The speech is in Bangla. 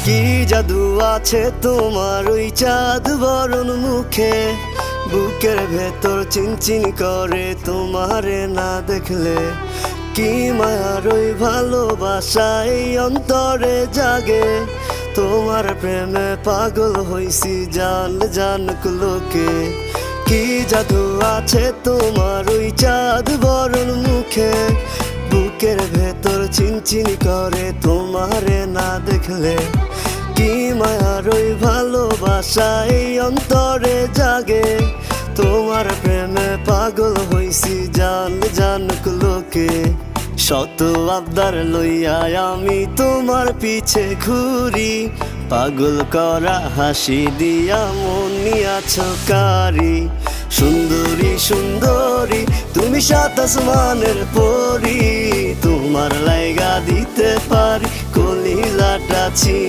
কি জাদু আছে তোমার ওই চাঁদ বরণ মুখে, বুকের ভেতর চিনচিন করে তোমারে না দেখলে। কি মায়ার ওই ভালোবাসা এই অন্তরে জাগে, তোমার প্রেমে পাগল হইছি জান জানুক লোকে। কি জাদু আছে তোমার ওই চাঁদ বরণ মুখে, বুকের ভেতর চিনচিন করে তোমারে না দেখলে। কি মায়ার ওই ভালোবাসা এই অন্তরে জাগে, তোমার প্রেমে পাগল হইছি জান জানুক লোকে। শত আবদার লইয়া আমি তোমার পিছে ঘুরি, পাগল করা হাসি দিয়া মন নিয়াছ কারি। সুন্দরী সুন্দরী তুমি সাত আসমানের পরি, তোমার লাইগা দিতে পারি কলিজাটা ছি।